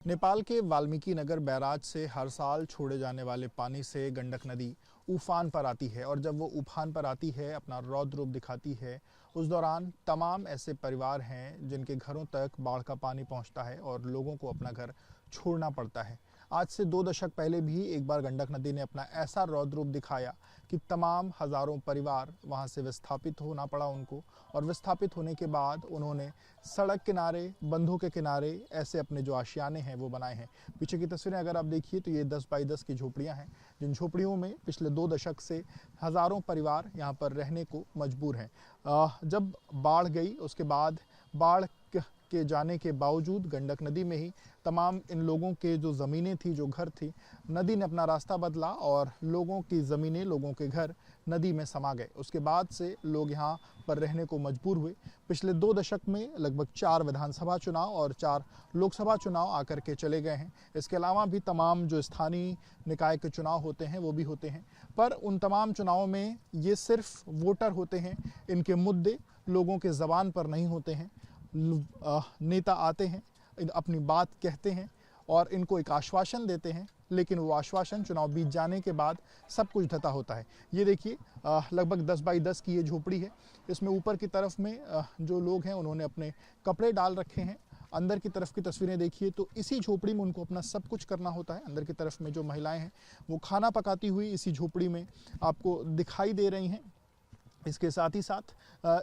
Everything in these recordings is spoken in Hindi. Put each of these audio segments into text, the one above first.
नेपाल के वाल्मीकि नगर बैराज से हर साल छोड़े जाने वाले पानी से गंडक नदी उफान पर आती है और जब वो उफान पर आती है, अपना रौद्र रूप दिखाती है, उस दौरान तमाम ऐसे परिवार हैं जिनके घरों तक बाढ़ का पानी पहुंचता है और लोगों को अपना घर छोड़ना पड़ता है। आज से 2 दशक पहले भी एक बार गंडक नदी ने अपना ऐसा रौद्र रूप दिखाया कि तमाम हजारों परिवार वहां से विस्थापित होना पड़ा उनको, और विस्थापित होने के बाद उन्होंने सड़क किनारे, बंधों के किनारे ऐसे अपने जो आशियाने हैं वो बनाए हैं। पीछे की तस्वीरें अगर आप देखिए तो ये 10 बाई 10 की झोपड़ियां हैं, जिन झोपड़ियों में पिछले 2 दशक से हजारों परिवार यहाँ पर रहने को मजबूर हैं। जब बाढ़ गई उसके बाद बाढ़ के जाने के बावजूद गंडक नदी में ही तमाम इन लोगों के जो ज़मीनें थी, जो घर थी, नदी ने अपना रास्ता बदला और लोगों की ज़मीनें, लोगों के घर नदी में समा गए। उसके बाद से लोग यहाँ पर रहने को मजबूर हुए। पिछले 2 दशक में लगभग 4 विधानसभा चुनाव और 4 लोकसभा चुनाव आकर के चले गए हैं। इसके अलावा भी तमाम जो स्थानीय निकाय के चुनाव होते हैं वो भी होते हैं, पर उन तमाम चुनावों में ये सिर्फ वोटर होते हैं, इनके मुद्दे लोगों के ज़बान पर नहीं होते हैं। नेता आते हैं, अपनी बात कहते हैं और इनको एक आश्वासन देते हैं, लेकिन वो आश्वासन चुनाव बीत जाने के बाद सब कुछ ढता होता है। ये देखिए लगभग 10 बाई 10 की ये झोपड़ी है। इसमें ऊपर की तरफ में जो लोग हैं उन्होंने अपने कपड़े डाल रखे हैं। अंदर की तरफ की तस्वीरें देखिए तो इसी झोपड़ी में उनको अपना सब कुछ करना होता है। अंदर की तरफ में जो महिलाएं हैं वो खाना पकाती हुई इसी झोपड़ी में आपको दिखाई दे रही हैं। इसके साथ ही साथ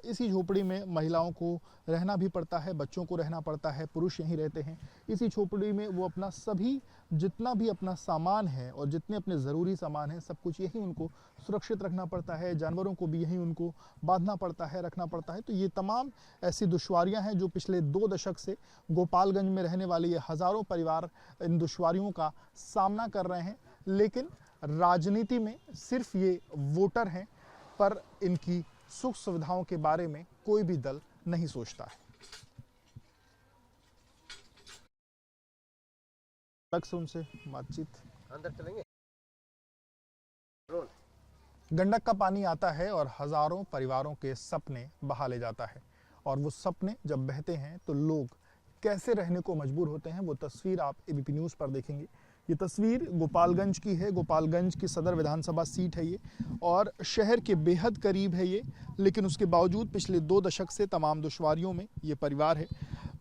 इसी झोपड़ी में महिलाओं को रहना भी पड़ता है, बच्चों को रहना पड़ता है, पुरुष यहीं रहते हैं। इसी झोपड़ी में वो अपना सभी जितना भी अपना सामान है और जितने अपने ज़रूरी सामान हैं सब कुछ यहीं उनको सुरक्षित रखना पड़ता है। जानवरों को भी यहीं उनको बांधना पड़ता है, रखना पड़ता है। तो ये तमाम ऐसी दुश्वारियां हैं जो पिछले 2 दशक से गोपालगंज में रहने वाले ये हज़ारों परिवार इन दुश्वारियों का सामना कर रहे हैं। लेकिन राजनीति में सिर्फ ये वोटर हैं, पर इनकी सुख सुविधाओं के बारे में कोई भी दल नहीं सोचता है। से उनसे बातचीत, अंदर चलेंगे। गंडक का पानी आता है और हजारों परिवारों के सपने बहा ले जाता है, और वो सपने जब बहते हैं तो लोग कैसे रहने को मजबूर होते हैं वो तस्वीर आप एबीपी न्यूज़ पर देखेंगे। ये तस्वीर गोपालगंज की है। गोपालगंज की सदर विधानसभा सीट है ये, और शहर के बेहद करीब है ये, लेकिन उसके बावजूद पिछले 2 दशक से तमाम दुश्वारियों में ये परिवार है।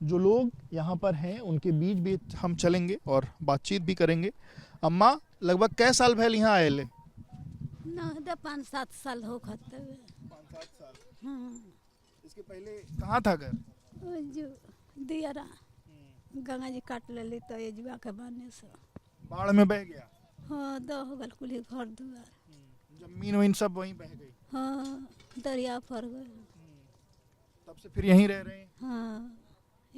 जो लोग यहाँ पर हैं उनके बीच भी हम चलेंगे और बातचीत भी करेंगे। अम्मा, लगभग कै साल भैल यहाँ आए ले? 5-7 साल हो खत्ते 5-7 साल। हाँ। इसके पहले कहाँ था घर? जो दियरा गंगा जी काट ले तो एजुआ के बने से बाढ़ में बह गया। हाँ, दो हो गल कुली घर दुआर, जमीन वमीन सब वहीं बह गई। हाँ, दरिया पर गए। तब से फिर यहीं रह रहे हैं। हाँ,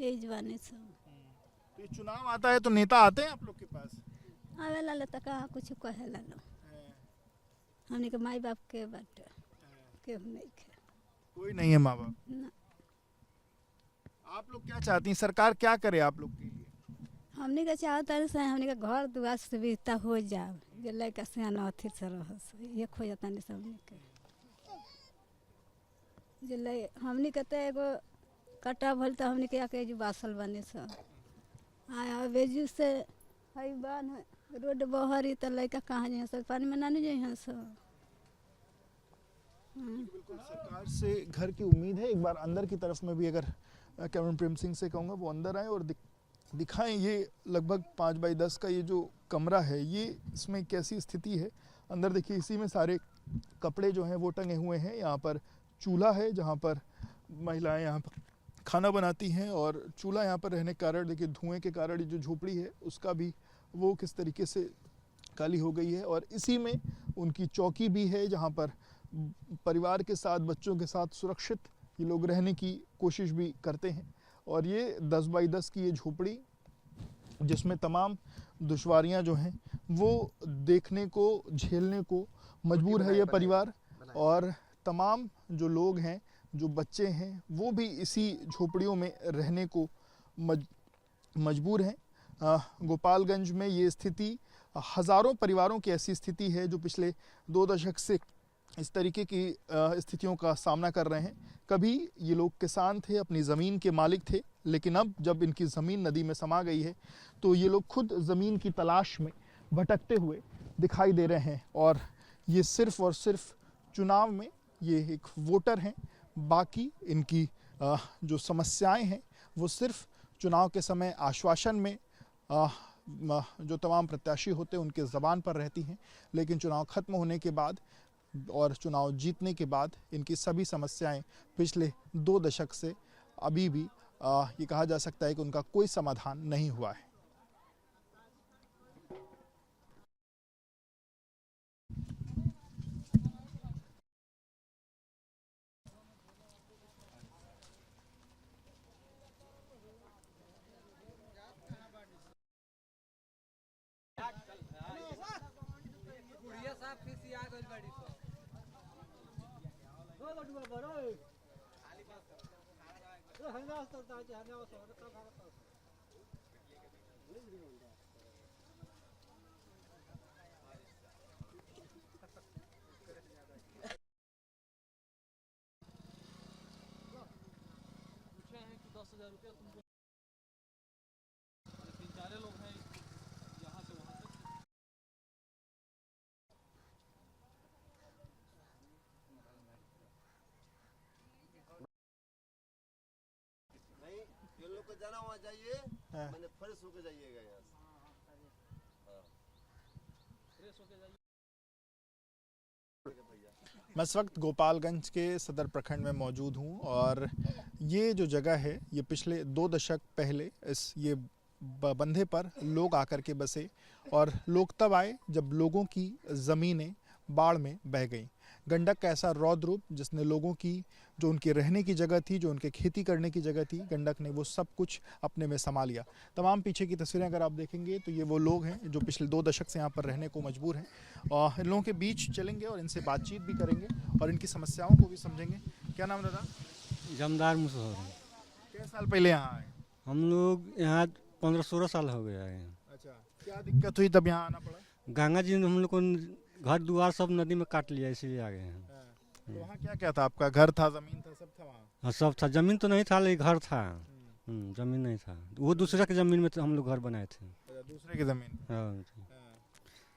एजुआने से तो ये चुनाव आता है तो नेता आते हैं आप लोग के पास? आवेला ले तो कहाँ कुछ कहेला लो। हमने के माई बाप के बाटे केहू नहीं खे, कोई नहीं है माँ बाप। ना। आप लोग क्या चाहती हैं, सरकार क्या करे आप लोग के लिए? हमने के चाहता है हमने के घर दुआर सुविधा हो जाए, जो लड़का सियाना अथी से रह ये खो जाता नहीं सबने के। जो हमने के तो एगो कटा भल तो हमने के आके जो बासल बने सब आया बेजू से हई बान रोड बहरी तो लड़का कहाँ जाए सब, पानी में ना नहीं जाए सब। बिल्कुल सरकार से घर की उम्मीद है। एक बार अंदर की तरफ में भी अगर कैमरन प्रेम सिंह से कहूँगा वो अंदर आए और दिखाएं। ये लगभग 5 बाई 10 का ये जो कमरा है, ये इसमें कैसी स्थिति है। अंदर देखिए इसी में सारे कपड़े जो हैं वो टंगे हुए हैं। यहाँ पर चूल्हा है जहाँ पर महिलाएं यहाँ पर खाना बनाती हैं, और चूल्हा यहाँ पर रहने के कारण देखिए धुएं के कारण जो झोपड़ी है उसका भी वो किस तरीके से काली हो गई है। और इसी में उनकी चौकी भी है जहाँ पर परिवार के साथ, बच्चों के साथ सुरक्षित ये लोग रहने की कोशिश भी करते हैं। और ये 10 बाई 10 की ये झोपड़ी जिसमें तमाम दुश्वारियां जो हैं वो देखने को, झेलने को मजबूर है ये परिवार, और तमाम जो लोग हैं, जो बच्चे हैं, वो भी इसी झोपड़ियों में रहने को मजबूर हैं। गोपालगंज में ये स्थिति हज़ारों परिवारों की ऐसी स्थिति है जो पिछले 2 दशक से इस तरीके की स्थितियों का सामना कर रहे हैं। कभी ये लोग किसान थे, अपनी ज़मीन के मालिक थे, लेकिन अब जब इनकी ज़मीन नदी में समा गई है तो ये लोग खुद ज़मीन की तलाश में भटकते हुए दिखाई दे रहे हैं। और ये सिर्फ़ और सिर्फ चुनाव में ये एक वोटर हैं, बाकी इनकी जो समस्याएं हैं वो सिर्फ चुनाव के समय आश्वासन में जो तमाम प्रत्याशी होते हैं उनके ज़बान पर रहती हैं, लेकिन चुनाव खत्म होने के बाद और चुनाव जीतने के बाद इनकी सभी समस्याएं पिछले 2 दशक से अभी भी ये कहा जा सकता है कि उनका कोई समाधान नहीं हुआ है। ये लोग को जाना वहाँ जाइए, मैंने फ्रेश होके जाइएगा यहाँ से। मैं इस वक्त गोपालगंज के सदर प्रखंड में मौजूद हूं और ये जो जगह है ये पिछले 2 दशक पहले ये बंधे पर लोग आकर के बसे और लोग तब आए जब लोगों की ज़मीनें बाढ़ में बह गईं। गंडक का ऐसा रौद्र रूप जिसने लोगों की जो उनके रहने की जगह थी, जो उनके खेती करने की जगह थी, गंडक ने वो सब कुछ अपने में समा लिया। तमाम पीछे की तस्वीरें अगर आप देखेंगे तो ये वो लोग हैं जो पिछले 2 दशक से यहाँ पर रहने को मजबूर हैं। और इन लोगों के बीच चलेंगे और इनसे बातचीत भी करेंगे और इनकी समस्याओं को भी समझेंगे। क्या नाम दादा? जमदार मुसहर। कितने साल पहले यहाँ आए? हम लोग यहाँ 15-16 साल हो गया है। अच्छा, क्या दिक्कत हुई तब यहाँ आना पड़ा? गंगा जी ने हम लोग को घर द्वार सब नदी में काट लिया, इसीलिए आ गए हैं। तो वहाँ क्या क्या था? आपका घर था, जमीन था, सब था वहाँ? हाँ, सब था। जमीन तो नहीं था लेकिन घर था। जमीन नहीं था, वो दूसरे की जमीन में हम लोग घर बनाए थे। दूसरे की जमीन? हाँ।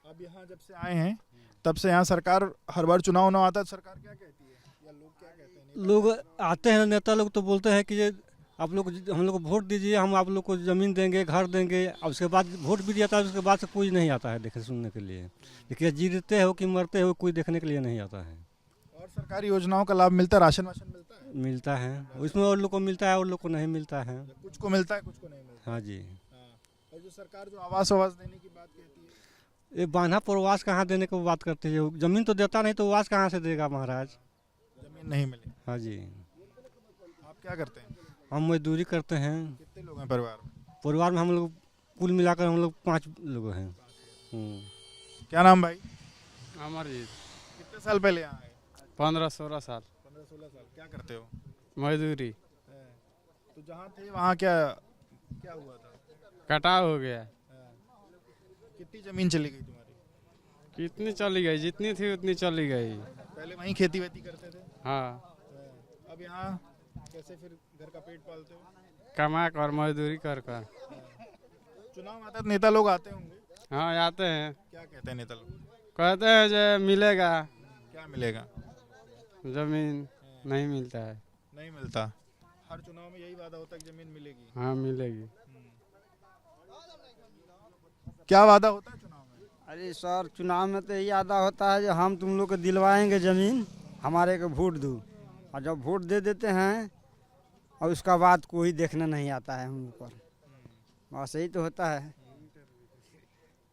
अब यहाँ जब से आए हैं तब से यहाँ सरकार हर बार चुनाव ना आता है, सरकार क्या कहती है या लोग क्या कहते हैं? लोग आते हैं, नेता लोग तो बोलते हैं कि ये आप लोग हम लोग को वोट दीजिए, हम आप लोग को ज़मीन देंगे, घर देंगे। अब उसके बाद वोट भी दिया था, उसके बाद से कोई नहीं आता है देखे सुनने के लिए। देखिए, जीतते हो कि मरते हो कोई देखने के लिए नहीं आता है। और सरकारी योजनाओं का लाभ मिलता है? राशन वाशन मिलता है? मिलता है, उसमें और लोग को मिलता है और लोग को नहीं मिलता है। कुछ को मिलता है, कुछ को नहीं मिलता। हाँ जी। और जो सरकार जो आवास देने की बात कहती है, ये बांधा पर आवास कहाँ देने की बात करते हैं? जमीन तो देता नहीं तो आवास कहाँ से देगा महाराज? जमीन नहीं मिली। हाँ जी। आप क्या करते हैं? हम मजदूरी करते हैं। कितने लोग हैं परिवार में? परिवार में हम लोग कुल मिलाकर हम लोग 5 लोग हैं। क्या नाम भाई? अमरजीत। कितने साल पहले यहाँ आए? 15-16 साल। 15-16 साल। क्या करते हो? मजदूरी। तो जहाँ थे वहाँ क्या क्या हुआ था? कटाव हो गया। कितनी जमीन चली गई तुम्हारी? कितनी चली गई? जितनी थी उतनी चली गई। पहले वहीं खेती वेती करते थे? हाँ। अब यहाँ कैसे फिर घर का पेट पालते हो? कमा कर मजदूरी कर कर। चुनाव आता तो नेता लोग आते होंगे? हाँ, आते हैं। क्या कहते हैं नेता लोग? कहते हैं जो मिलेगा। क्या मिलेगा? जमीन नहीं मिलता है। नहीं मिलता। हर चुनाव में यही वादा होता है कि जमीन मिलेगी। हाँ, मिलेगी। क्या वादा होता है चुनाव में? अरे सर, चुनाव में तो यही वादा होता है जो हम तुम लोग को दिलवाएंगे ज़मीन, हमारे को वोट दो। और जब वोट दे देते हैं और उसका बाद कोई देखने नहीं आता है हम लोग पर। बस यही तो होता है।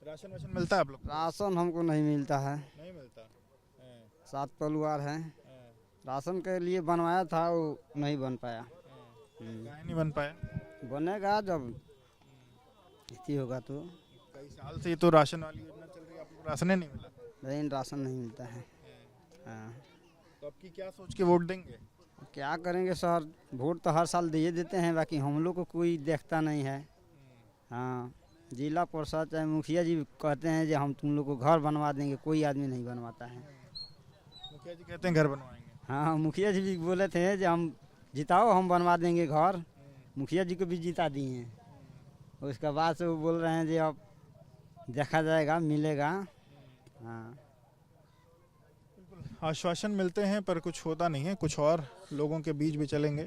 राशन वाशन मिलता है आप लोग? राशन हमको नहीं मिलता है। नहीं मिलता। 7 परिवार हैं। राशन के लिए बनवाया था, वो नहीं बन पाया। काहे नहीं बन पाया? बनेगा जब इतनी होगा तो। कई साल से ये तो राशन वाली योजना चल रही है, आप लोग राशन ही नहीं मिला? लेकिन राशन नहीं मिलता है। हाँ। तो अब की क्या सोच के वोट देंगे? क्या करेंगे सर, वोट तो हर साल दे देते हैं, बाकी हम लोग को कोई देखता नहीं है। हाँ, जिला परिषद चाहे मुखिया जी कहते हैं कि हम तुम लोग को घर बनवा देंगे, कोई आदमी नहीं बनवाता है। मुखिया जी कहते हैं घर बनवाएंगे। हाँ, मुखिया जी भी बोले थे जो हम जिताओ हम बनवा देंगे घर। मुखिया जी को भी जिता दिए हैं। उसके बाद से वो बोल रहे हैं जो अब देखा जाएगा, मिलेगा। हाँ, आश्वासन मिलते हैं पर कुछ होता नहीं है। कुछ और लोगों के बीच भी चलेंगे।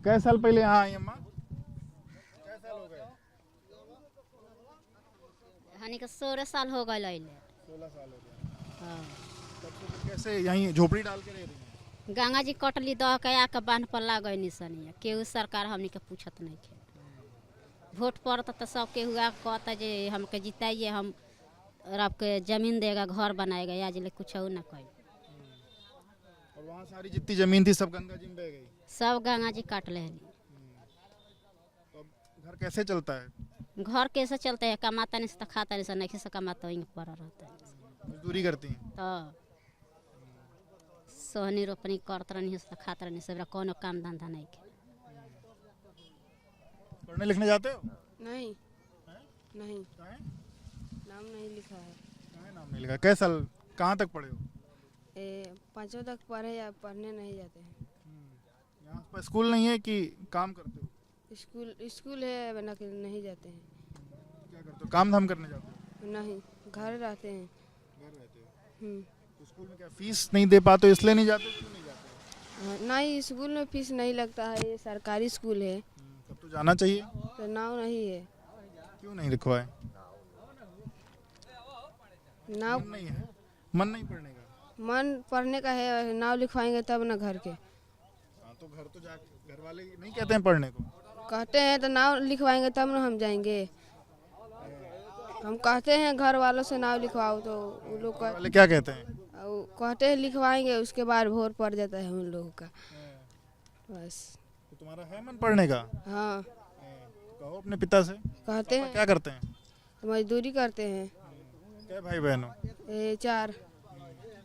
कै साल पहले यहाँ आई अम्मा? कै साल हो गए? हनी के 16 साल हो गए अइले। 16 साल हो गए। हाँ। तब से फिर कैसे यहीं झोपड़ी डाल के रह रही हैं? गंगा जी कटली दह के आके बांध पर ला गई निसनिया केहू सरकार हमनी के पूछत नहीं थे। वोट पड़ता तो सब केहू आके कहता जे हमके जिताइए, हम आपके जमीन देगा, घर बनाएगा। आज ले कुछ ना कही। और वहाँ सारी जितनी जमीन थी सब गंगा जी में बह गई। सब गंगा जी काट ले। तो अब घर कैसे चलता है? घर कैसे चलते है? कमाता नहीं से खाता नहीं से, नहीं से कमाता वहीं पर रहता है। मजदूरी करती हैं? तो सोहनी रोपनी करत रहनी से खाता रहनी से, कोनो काम धंधा नहीं के। पढ़ने लिखने जाते हो? नहीं नहीं, काहे? नाम नहीं लिखा है। काहे नाम नहीं लिखा? कै साल कहाँ तक पढ़े हो? 5वीं तक पढ़े या पढ़ने नहीं जाते हैं। यहाँ पर स्कूल नहीं है कि काम करते हो? स्कूल है बना के नहीं जाते हैं। क्या करते हो? काम धाम करने जाते हो? नहीं, घर रहते हैं। घर रहते हो? हम्म। तो स्कूल में क्या फीस नहीं दे पाते हो इसलिए नहीं जाते? क्यों नहीं जाते? हाँ, नहीं, स्कूल में फीस नहीं लगता है। ये सरकारी स्कूल है। तब तो जाना चाहिए। तो नाव नहीं है। क्यों नहीं लिखवाए? नाव मन नहीं है? मन नहीं पढ़ने का? मन पढ़ने का है, नाव लिखवाएंगे तब ना घर के। हाँ, तो घर तो जा घर वाले नहीं कहते हैं पढ़ने को? कहते हैं तो नाव लिखवाएंगे तब ना हम जाएंगे। हम कहते हैं घर वालों से नाव लिखवाओ तो वो लोग घर वाले क्या कहते हैं? कहते हैं लिखवाएंगे, उसके बाद भोर पड़ जाता है उन लोगों का। बस। तो तुम्हारा है मन पढ़ने का? हाँ, कहो अपने पिता से। कहते पापा हैं क्या करते हैं? मजदूरी करते हैं। क्या भाई बहन हो? 4।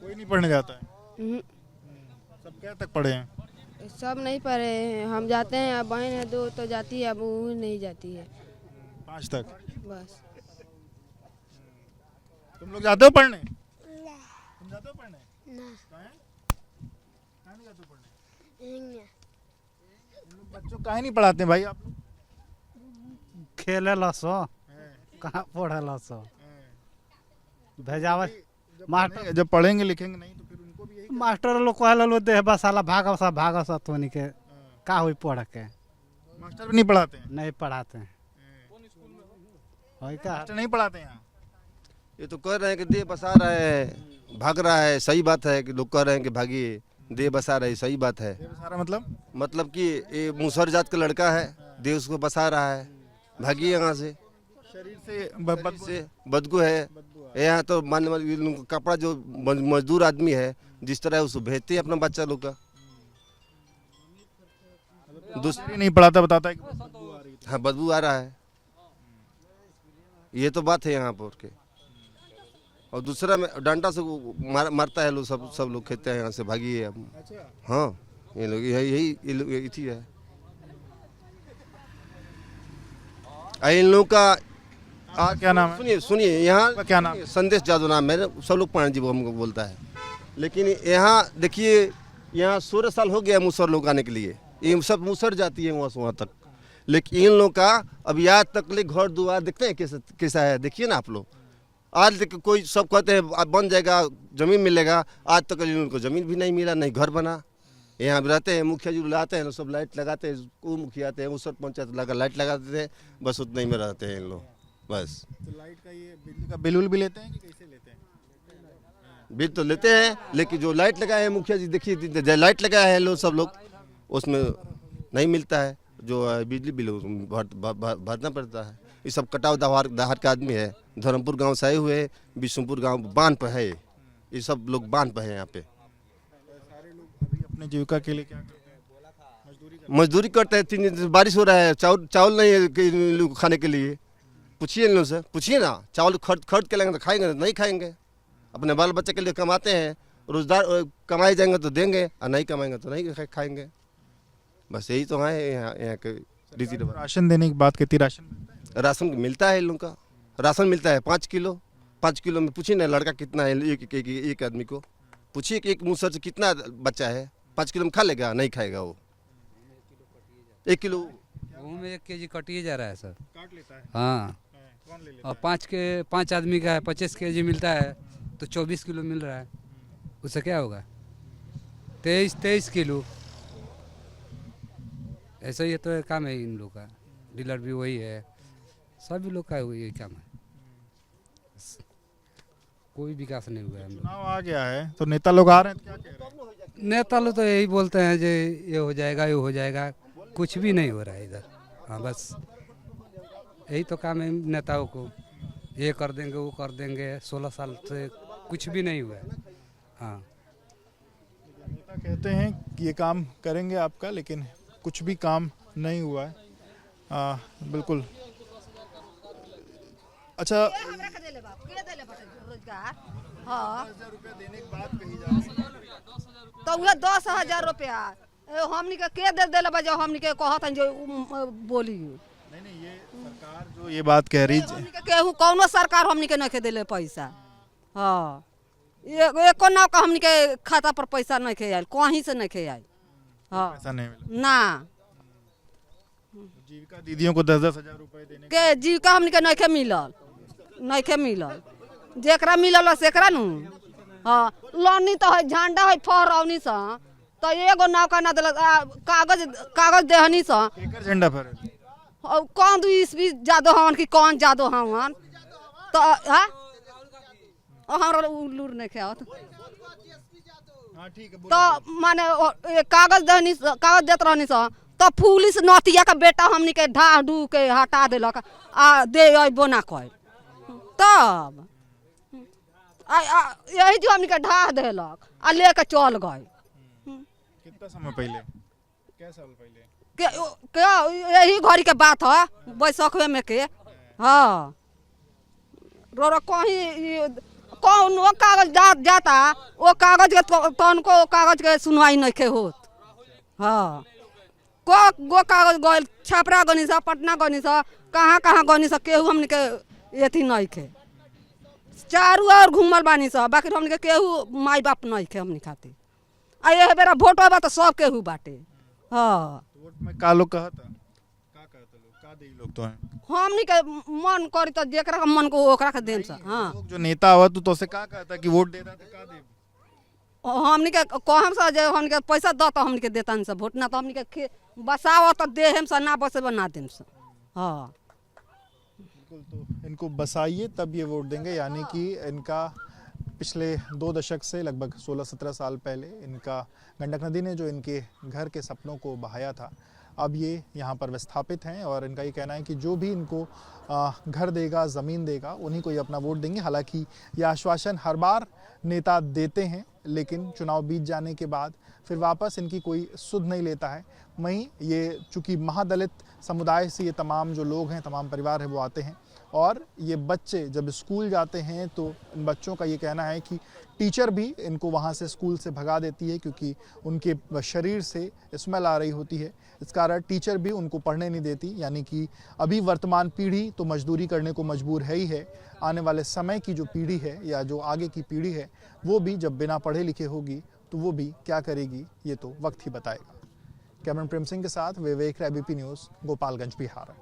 कोई नहीं पढ़ने जाता है? हम्म, सब क्या तक पढ़े हैं? सब नहीं पढ़े हैं। हम जाते हैं, अब बहन है 2 तो जाती है, अब वो नहीं जाती है। 5 तक? बस। तुम लोग जाते हो पढ़ने? तुम जाते हो पढ़ने? काहे? काहे नहीं जाते हो पढ़ने? इन लोग बच्चों काहे नहीं पढ़ाते हैं भाई आप लोग? खेले लसो हैं, कहाँ पढ़े लसो हैं। भेजावे जब मास्टर पढ़ेंगे- जब पढ़ेंगे लिखेंगे नहीं तो फिर उनको भी यही मास्टर लोग कहले लो दे बसाला भाग सा तोनी के का हुई पढ़ के मास्टर भी नहीं पढ़ाते हैं? नहीं पढ़ाते हैं। वही का मास्टर नहीं पढ़ाते हैं यहाँ? ये तो कह रहे हैं कि देह बसा रहा है, भाग रहा है। सही बात है कि लोग कह रहे हैं कि भागिए, देह बसा रहे, सही बात है। ये सारा मतलब कि ये मूसर जात का लड़का है, देह उसको बसा रहा है, भागिए यहाँ से। शरीर से से बदबू है यहाँ तो मान कपड़ा जो मजदूर आदमी है जिस तरह उसको भेजते हैं अपना बच्चा लोग का। दूसरी नहीं पढ़ाता, बताता है कि बदबू आ रही है। हाँ, बदबू आ रहा है। ये तो बात है यहाँ पर के। और दूसरा में डंडा से मारता है लोग, सब लोग कहते हैं यहाँ से भागिए। अच्छा, हाँ, ये लोग ये लोग यही है। इन लोगों का क्या नाम है? सुनिए यहाँ आपका क्या नाम है? संदेश जादू नाम है। सब लोग पांच जी वो हमको बोलता है। लेकिन यहाँ देखिए, यहाँ 16 साल हो गया मूसर लोग आने के लिए। ये सब मूसर जाती है वहाँ से वहाँ तक। लेकिन इन लोग का अभी आज तक ले घर दुआर देखते हैं कैसा है। देखिए ना आप लोग, आज तक कोई सब कहते हैं बन जाएगा, जमीन मिलेगा। आज तक उनको जमीन भी नहीं मिला, नहीं घर बना। यहाँ भी रहते हैं, मुखिया जी लाते हैं, सब लाइट लगाते हैं। वो मुखिया आते हैं, वो सब पंचायत लगा लाइट लगाते थे, बस उतना ही में रहते हैं इन लोग बस। तो लाइट का ये बिजली का बिल भी लेते हैं कि कैसे लेते हैं? बिल तो लेते हैं, लेकिन जो लाइट लगाए हैं मुखिया जी, देखिए लाइट लगाए हैं लोग, सब लोग उसमें नहीं मिलता है। जो बिजली बिल भरना पड़ता है। ये सब कटाव दहाड़ का आदमी है। धर्मपुर गांव से आए हुए, विष्णुपुर गांव बांध पर है। ये सब लोग बांध पर है यहाँ पे। सारे लोग अभी अपने जीविका के लिए क्या करते हैं? मजदूरी करते हैं। 3 दिन से बारिश हो रहा है, चावल नहीं है इन लोग खाने के लिए। पूछिए इन लोग से, पूछिए ना। चावल खरीद के लेंगे तो खाएंगे, नहीं खाएंगे। अपने बाल बच्चे के लिए कमाते हैं, रोजगार कमाए जाएंगे तो देंगे, और नहीं कमाएंगे तो नहीं खाएंगे। बस यही तो है यहाँ के रीति रिवाज। राशन देने की बात कहती, राशन मिलता है? राशन मिलता है इन लोग का। राशन मिलता है 5 किलो। 5 किलो में पूछिए ना लड़का कितना है एक आदमी को। पूछिए कि एक मूसर से कितना बच्चा है, 5 किलो में खा लेगा? नहीं खाएगा वो। 1 किलो गेहूँ में 1 केजी कटिए जा रहा है सर। काट लेता है। हाँ, कौन ले लेता और 5 आदमी का है, 25 केजी मिलता है तो 24 किलो मिल रहा है, उससे क्या होगा? 23 किलो। ऐसा ही तो काम है इन लोग का, डीलर भी वही है, सभी लोग का यही काम है, कोई विकास नहीं हुआ है हम लोग। चुनाव आ गया है तो नेता लोग आ रहे हैं, तो क्या कह रहे हैं? नेता लोग तो यही बोलते हैं जो ये हो जाएगा, ये हो जाएगा, कुछ भी नहीं हो रहा है इधर। हाँ, बस यही तो काम है नेताओं को, ये कर देंगे वो कर देंगे, 16 साल से कुछ भी नहीं हुआ है। हाँ, नेता कहते हैं कि ये काम करेंगे आपका, लेकिन कुछ भी काम नहीं हुआ है। बिल्कुल। अच्छा, हाँ, देने की बात कही जा रही है। तो वह 10,000 रुपया हमनी के दे दिले बा, जो हमनी के कहत जो बोली। नहीं, ये सरकार जो ये बात कह रही है, केहू कौनो सरकार हमनी के नहीं दिले पैसा। हाँ, एको नाव का हमनी के खाता पर पैसा नहीं खे आयल, कहीं से नहीं खे आयल। हाँ, पैसा नहीं मिला। ना जीविका दीदियों को 10-10 हजार रुपए देने के जीविका हमनी के नहीं खे मिलल, नहीं खे मिलल, जेकरा मिलल सेकरा नु। हाँ, लौनी तो है, झंडा है फहरौनी सा, तो एगो नाव का ना दिलक, कागज देहनी सा। केकर झंडा पर कौन 20-20 जादो हवन कि कौन जादो हवन, तो हाँ हमारा उल्लूर नहीं खाओ ठीक है। तो माने कागज देत रहनी सा, तो पुलिस नतिया का बेटा हमनी के ढा डू के हटा दिलक आ दे बोना कह, तब यही जो हमनी के ढा दिलक आ लेके चल गए। कितना समय पहले, क्या साल पहले? क्या यही घड़ी के बात है, बैसाखवे में के। हाँ, रो कहीं कौन वो कागज जाता, वो कागज के तनको कागज के सुनवाई नहीं के होत। हाँ, गो कागज गए छपरा गनी सा, पटना गनी सा, कहाँ गनी सा, केहू हमने के एथी नहीं के, चारू और घूमल बानी सा, बाकी हमने के केहू माई बाप नहीं के हमने खाते। आ ये बेरा वोट होबा तो सब केहू बाटे। हाँ, वोट में का लोग कहता, का कहता लोग, का दे लोग तो हैं। हमनी के मन करी तो जेकरा का मन को ओकरा के देम सा। हाँ, लोग जो नेता आवत तो से का कहता कि वोट देता तो का दे? हमनी के कहम सा जे हमनी के पैसा द तो हमनी के देतन सा वोट, ना तो हमनी के बसाव तो देहम सा, ना बसे बना देम सा। हाँ, बिल्कुल। तो इनको बसाइए तब ये वोट देंगे, यानी कि इनका पिछले 2 दशक से लगभग 16-17 साल पहले इनका गंडक नदी ने जो इनके घर के सपनों को बहाया था, अब ये यहाँ पर विस्थापित हैं और इनका ये कहना है कि जो भी इनको घर देगा, ज़मीन देगा, उन्हीं को ये अपना वोट देंगे। हालांकि ये आश्वासन हर बार नेता देते हैं, लेकिन चुनाव बीत जाने के बाद फिर वापस इनकी कोई सुध नहीं लेता है। वहीं ये चूँकि महादलित समुदाय से ये तमाम जो लोग हैं, तमाम परिवार है, वो आते हैं और ये बच्चे जब स्कूल जाते हैं तो इन बच्चों का ये कहना है कि टीचर भी इनको वहाँ से स्कूल से भगा देती है, क्योंकि उनके शरीर से स्मेल आ रही होती है। इस कारण टीचर भी उनको पढ़ने नहीं देती, यानी कि अभी वर्तमान पीढ़ी तो मजदूरी करने को मजबूर है ही है। आने वाले समय की जो पीढ़ी है या जो आगे की पीढ़ी है, वो भी जब बिना पढ़े लिखे होगी तो वो भी क्या करेगी, ये तो वक्त ही बताएगा। कैमरन प्रेम सिंह के साथ विवेक, ABP न्यूज़, गोपालगंज, बिहार।